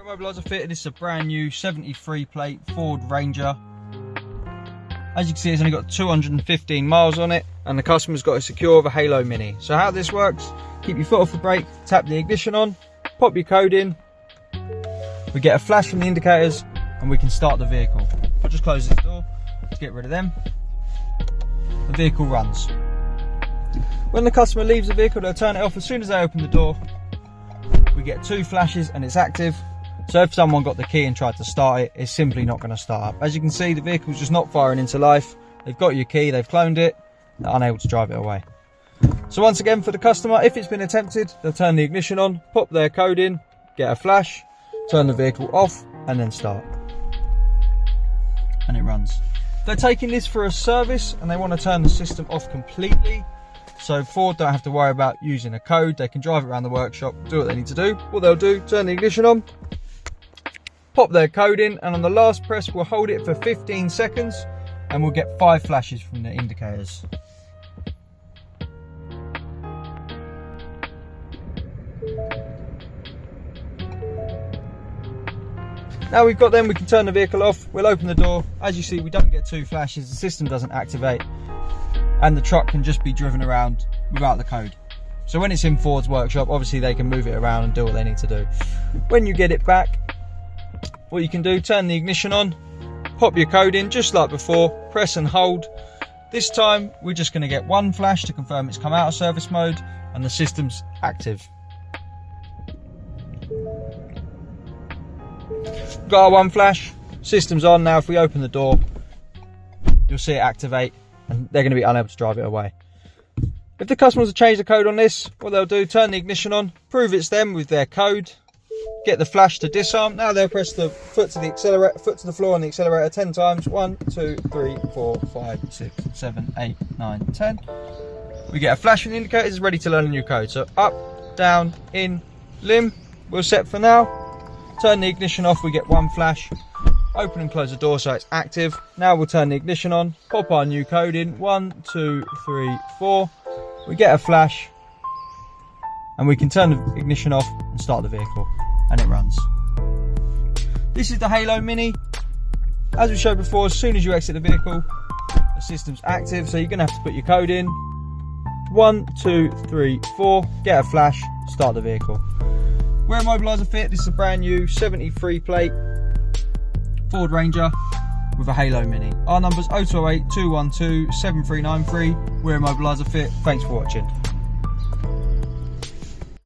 Immobiliser fitted. This is a brand new 73 plate Ford Ranger. As you can see, it's only got 215 miles on it, and the customer's got it secure with a Halo Mini. So how this works, keep your foot off the brake, tap the ignition on, pop your code in, we get a flash from the indicators, and we can start the vehicle. I'll just close this door to get rid of them. The vehicle runs. When the customer leaves the vehicle, they'll turn it off as soon as they open the door. We get 2 flashes and it's active. So if someone got the key and tried to start it, it's simply not going to start up. As you can see, the vehicle's just not firing into life. They've got your key, they've cloned it, they're unable to drive it away. So once again, for the customer, if it's been attempted, they'll turn the ignition on, pop their code in, get a flash, turn the vehicle off, and then start. And it runs. If they're taking this for a service and they want to turn the system off completely, so Ford don't have to worry about using a code, they can drive it around the workshop, do what they need to do. What they'll do, turn the ignition on, pop their code in, and on the last press we'll hold it for 15 seconds and we'll get 5 flashes from the indicators. Now we've got them, we can turn the vehicle off, we'll open the door. As you see, we don't get 2 flashes, the system doesn't activate, and the truck can just be driven around without the code. So when it's in Ford's workshop, obviously they can move it around and do what they need to do. When you get it back, what you can do, turn the ignition on, pop your code in just like before, press and hold. This time we're just going to get 1 flash to confirm it's come out of service mode and the system's active. Got our 1 flash, system's on. Now if we open the door, you'll see it activate and they're going to be unable to drive it away. If the customer wants to change the code on this, what they'll do, turn the ignition on, prove it's them with their code, get the flash to disarm. Now they'll press the foot to the accelerator, foot to the floor on the accelerator 10 times. 1, 2, 3, 4, 5, 6, 7, 8, 9, 10. We get a flash from the indicators, ready to learn a new code. So up, down, in, limb. We're set for now. Turn the ignition off, we get 1 flash. Open and close the door so it's active. Now we'll turn the ignition on, pop our new code in. 1, 2, 3, 4. We get a flash and we can turn the ignition off and start the vehicle, and it runs. This is the Halo Mini. As we showed before, as soon as you exit the vehicle, the system's active, so you're going to have to put your code in. 1, 2, 3, 4, get a flash, start the vehicle. We're Immobiliser fit. This is a brand new 73 plate Ford Ranger with a Halo Mini. Our number's 0208 212 7393. We're Immobiliser fit. Thanks for watching.